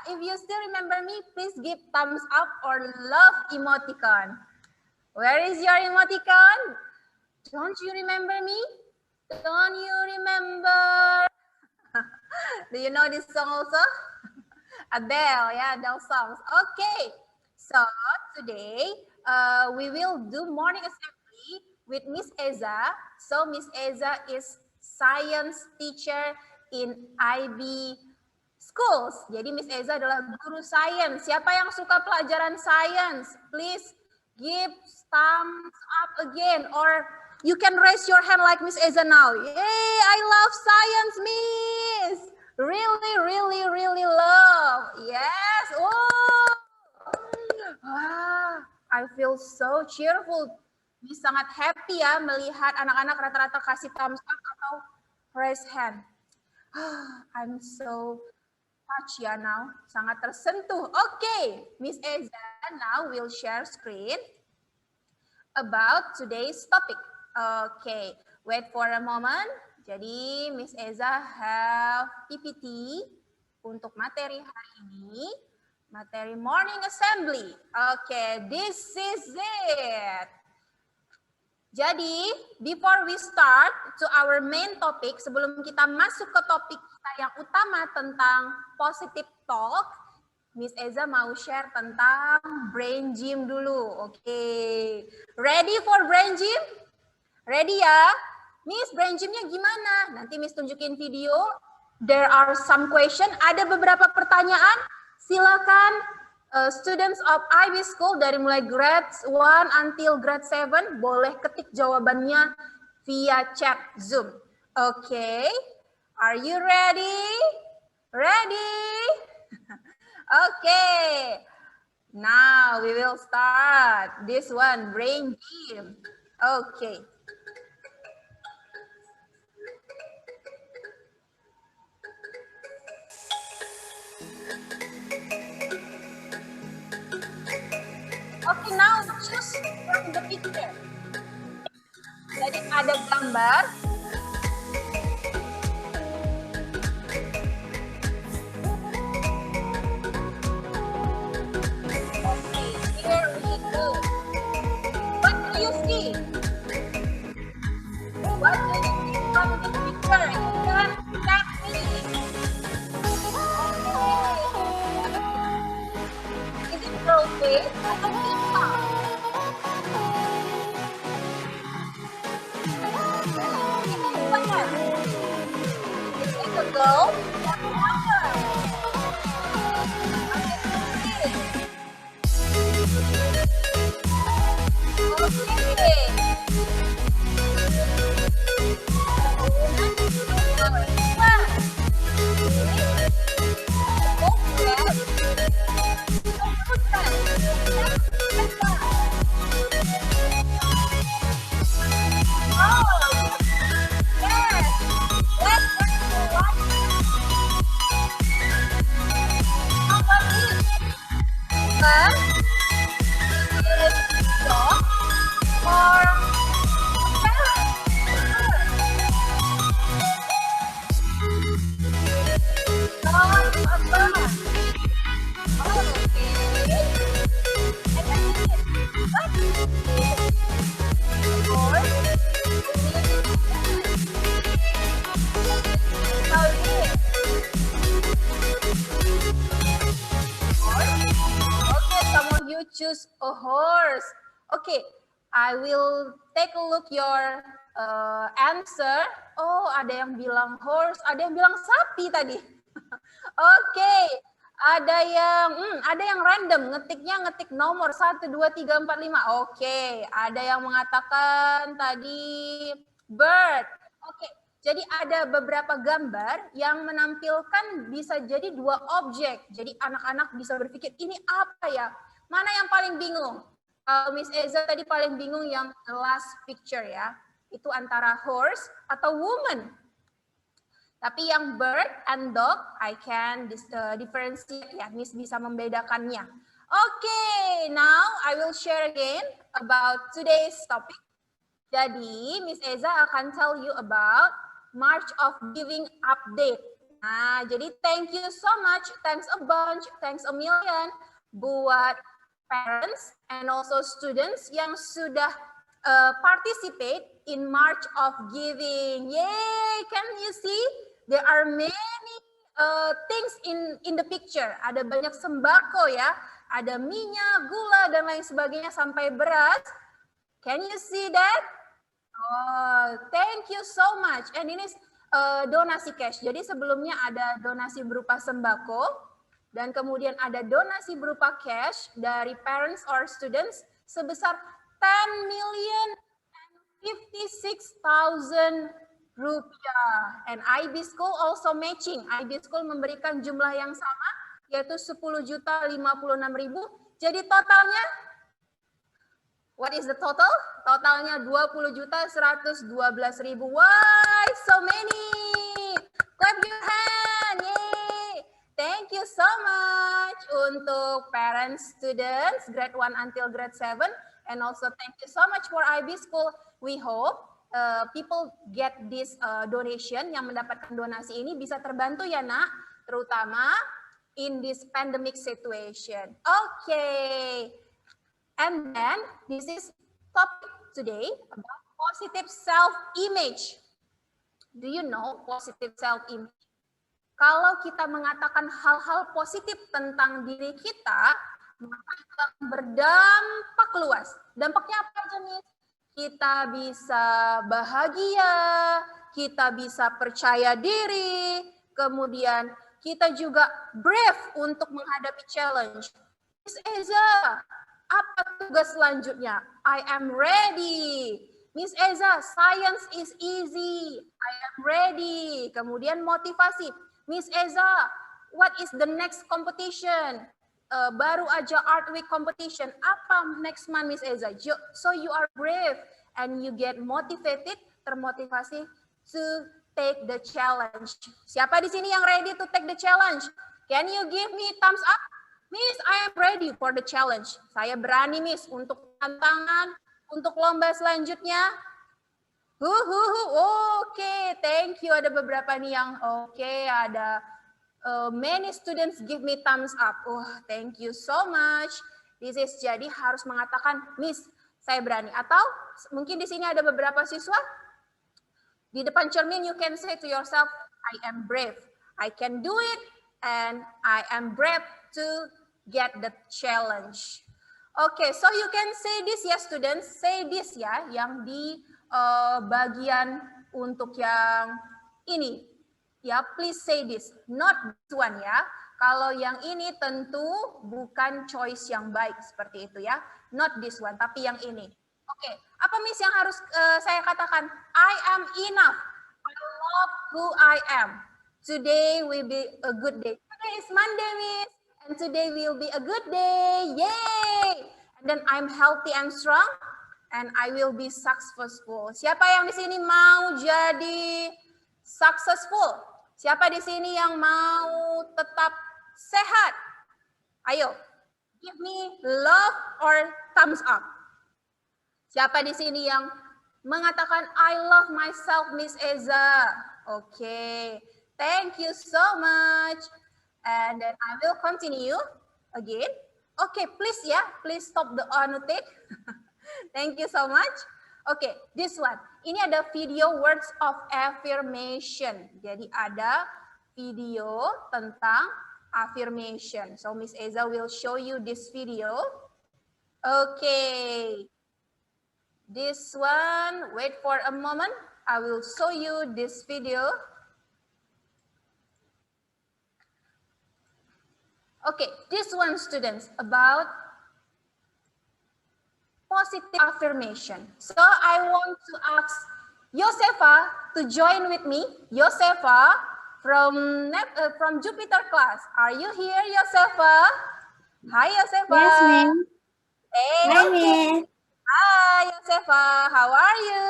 If you still remember me, please give thumbs up or love emoticon. Where is your emoticon? Don't you remember me? Don't you remember? Do you know this song also? Adele, yeah, Adele songs. Okay, so today we will do morning assembly with Ms Eza. So Ms Eza is science teacher in IB schools. Jadi Ms Eza adalah guru sains. Siapa yang suka pelajaran sains? Please give thumbs up again, or you can raise your hand like Ms Eza now. Yay, I love science, Miss. Really, really, really love. Yes. Oh. Wah, I feel so cheerful. Miss sangat happy ya melihat anak-anak rata-rata kasih thumbs up atau raise hand. I'm so touched ya now, sangat tersentuh. Okay, Miss Eza now will share screen about today's topic. Okay, wait for a moment. Jadi Miss Eza have PPT untuk materi hari ini, materi morning assembly. Okay, this is it. Jadi, before we start to our main topic, sebelum kita masuk ke topik kita yang utama tentang positive talk, Miss Eza mau share tentang brain gym dulu. Oke, ready for brain gym? Ready ya? Miss, brain gymnya gimana? Nanti Miss tunjukin video. There are some question. Ada beberapa pertanyaan. Silakan. Students of IB School dari mulai grade 1 until grade 7 boleh ketik jawabannya via chat Zoom. Okay, are you ready? Ready? Okay, now we will start this one, brain gym. Okay. Okay, now choose from the picture. Jadi ada gambar. Okay, here we go. What do you see? What do you see from the picture? You can tag me. Okay. Is it girl face atau kita? Go. Choose a horse. Okay, I will take a look your answer. Oh, ada yang bilang horse, ada yang bilang sapi tadi. Okay, ada yang random, ngetik nomor 1, 2, 3, 4, 5. Okay, ada yang mengatakan tadi bird. Okay, jadi ada beberapa gambar yang menampilkan bisa jadi 2 objek. Jadi anak-anak bisa berpikir ini apa ya? Mana yang paling bingung? Miss Eza tadi paling bingung yang last picture ya. Itu antara horse atau woman. Tapi yang bird and dog, I can differentiate ya. Miss bisa membedakannya. Okay, now I will share again about today's topic. Jadi Miss Eza akan tell you about March of Giving update. Nah, jadi thank you so much, thanks a bunch, thanks a million buat parents and also students yang sudah participate in March of Giving. Yay! Can you see? There are many things in the picture. Ada banyak sembako ya, ada minyak, gula dan lain sebagainya sampai beras. Can you see that? Oh, thank you so much. And ini donasi cash. Jadi sebelumnya ada donasi berupa sembako dan kemudian ada donasi berupa cash dari parents or students sebesar 10.056.000 rupiah. And IB School also matching. IB School memberikan jumlah yang sama yaitu 10.056.000. Jadi totalnya what is the total? Totalnya 20.112.000. Why so many? Clap your hand. Yay. Thank you so much untuk parents, students, grade 1 until grade 7. And also thank you so much for IB School. We hope people get this donation, yang mendapatkan donasi ini bisa terbantu ya nak, terutama in this pandemic situation. Okay. And then this is topic today about positive self-image. Do you know positive self-image? Kalau kita mengatakan hal-hal positif tentang diri kita, maka itu akan berdampak luas. Dampaknya apa aja nih? Kita bisa bahagia, kita bisa percaya diri, kemudian kita juga brave untuk menghadapi challenge. Ms Eza, apa tugas selanjutnya? I am ready. Ms Eza, science is easy. I am ready. Kemudian motivasi. Ms Eza, what is the next competition? Baru aja Art Week competition. Apa next month, Ms Eza? So you are brave and you get motivated, termotivasi to take the challenge. Siapa di sini yang ready to take the challenge? Can you give me thumbs up? Miss, I am ready for the challenge. Saya berani, Miss, untuk tantangan, untuk lomba selanjutnya. Oke, thank you. Ada beberapa nih yang oke, ada many students give me thumbs up. Thank you so much. This is jadi harus mengatakan, Miss, saya berani. Atau mungkin di sini ada beberapa siswa. Di depan cermin, you can say to yourself, I am brave. I can do it, and I am brave to get the challenge. Okay, so you can say this ya students, say this ya, yang di bagian untuk yang ini. Ya, please say this, not this one ya. Kalau yang ini tentu bukan choice yang baik seperti itu ya. Not this one, tapi yang ini. Oke, apa Miss yang harus saya katakan? I am enough. I love who I am. Today will be a good day. Today is Monday, Miss. And today will be a good day. Yay! And then I'm healthy and strong. And I will be successful. Siapa yang di sini mau jadi successful? Siapa di sini yang mau tetap sehat? Ayo, give me love or thumbs up. Siapa di sini yang mengatakan I love myself, Ms Eza? Oke, thank you so much. And then I will continue again. Okay, please ya, please stop the annotate. Thank you so much. Okay, this one. Ini ada video words of affirmation. Jadi ada video tentang affirmation. So Ms Eza will show you this video. Okay. This one, wait for a moment. I will show you this video. Okay, this one students about positive affirmation. So I want to ask Josefa to join with me. Josefa from Jupiter class. Are you here, Josefa? Hi, Josefa. Yes, ma'am. Hey, Hi, Miss. Hi, Josefa. How are you?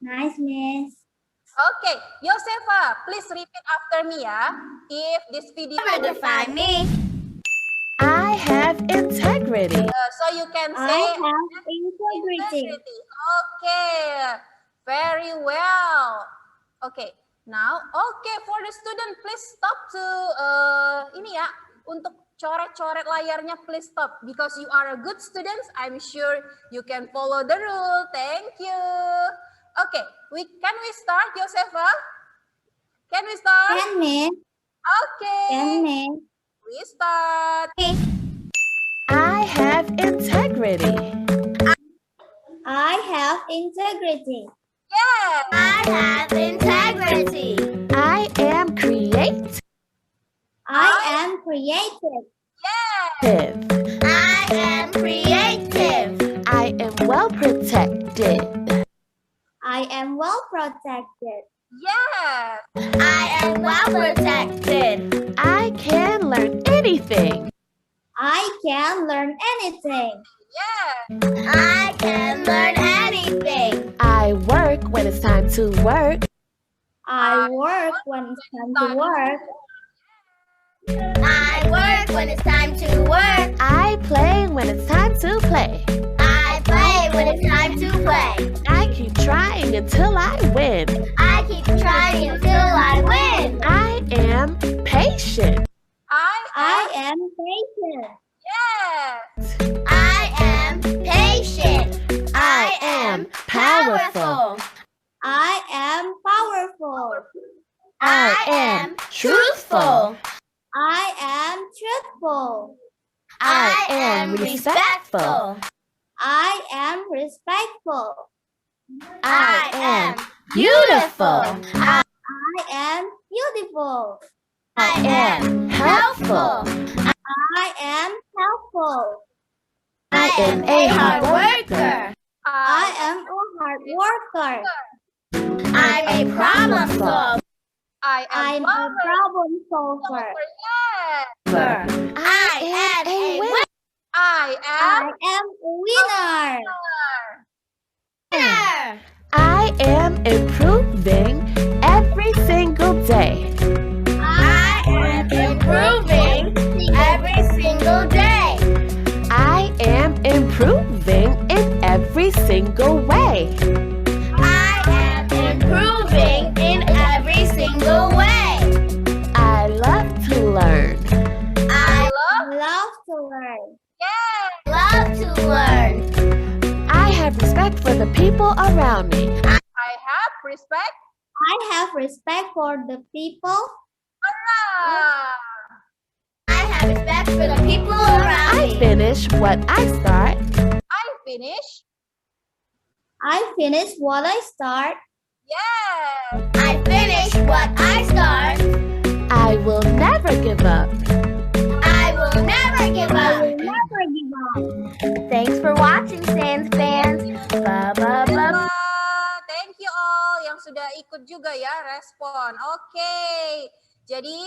Nice, Miss. Okay, Josefa, please repeat after me ya. If this video Define me. I have integrity. so you can I say have integrity. Okay, very well. Okay, Now, okay, for the student, please stop to ini ya, untuk coret-coret layarnya, please stop because you are a good students. I'm sure you can follow the rule. Thank you. Okay, can we start, Josefa? Can we start? Can, Miss. Okay. Can, Miss. We start. I have integrity. I have integrity. Yes. I have integrity. I am creative. I am creative. Yes. I am creative. I am well protected. I am well protected. Yes. I am well protected. I can learn anything. I can learn anything. Yes. I can learn anything. I work when it's time to work. I work when it's time to work. I work when it's time to work. I play when it's time to play. I play when it's time to play. I keep trying until I win. I keep trying until I win. I am patient. I am patient. Yes. I am patient. I am powerful. I am powerful. I am truthful. I am truthful. I am respectful. I am respectful. I am beautiful. I am beautiful. I am helpful. I am helpful. I am a hard worker. I am a hard worker. I'm a problem solver. I'm a problem solver. Yes. I am a winner. I I am am a winner. I am improving every single day. I am improving every single day. I am improving in every single way. I am improving in every single way. I love to learn. I love to learn. yes. Love to learn. I have respect for the people around me. I have respect. I have respect for the people. Ah. I have respect for the people around I me. finish what I start. I finish. I finish what I start. Yes. I finish what I start. I will never give up. I will never give up. I will never give up. Thanks for watching, Sans fans. Bye bye bye. Thank you all yang sudah ikut juga ya respon. Oke. Jadi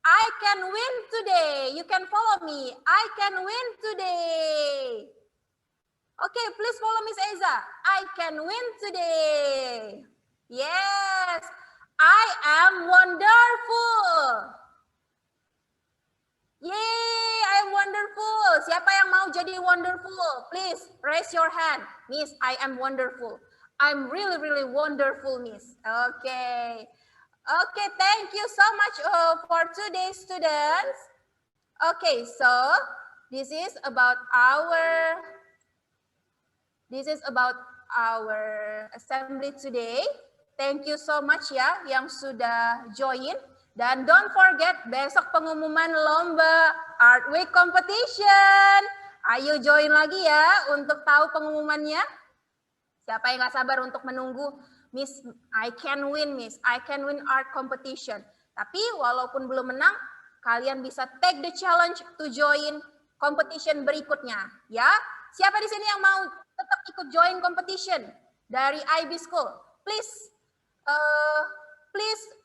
I can win today. You can follow me. I can win today. Okay, please follow Ms Eza. I can win today. Yes. I am wonderful. Yay, I'm wonderful. Siapa yang mau jadi wonderful? Please raise your hand. Miss, I am wonderful. I'm really, really wonderful, Miss. Okay. Okay, thank you so much for today's students. Okay, so this is about our assembly today. Thank you so much ya yang sudah join. Dan don't forget besok pengumuman lomba Art Week Competition. Ayo join lagi ya untuk tahu pengumumannya. Siapa yang gak sabar untuk menunggu, Miss, I can win, Miss. I can win art competition. Tapi walaupun belum menang, kalian bisa take the challenge to join competition berikutnya. Ya, siapa di sini yang mau tetap ikut join competition dari IB School? Please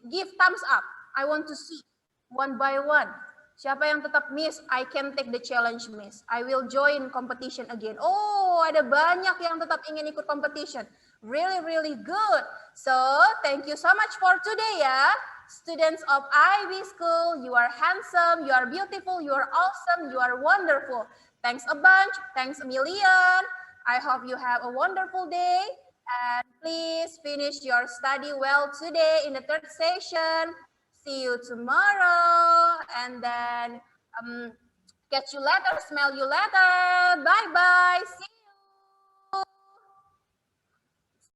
give thumbs up. I want to see one by one. Siapa yang tetap, Miss, I can take the challenge, Miss. I will join competition again. Oh, ada banyak yang tetap ingin ikut competition. Really, really good. So, thank you so much for today ya. Students of IB School, you are handsome, you are beautiful, you are awesome, you are wonderful. Thanks a bunch. Thanks a million. I hope you have a wonderful day. And please finish your study well today in the third session. See you tomorrow. And then catch you later, smell you later. Bye-bye. See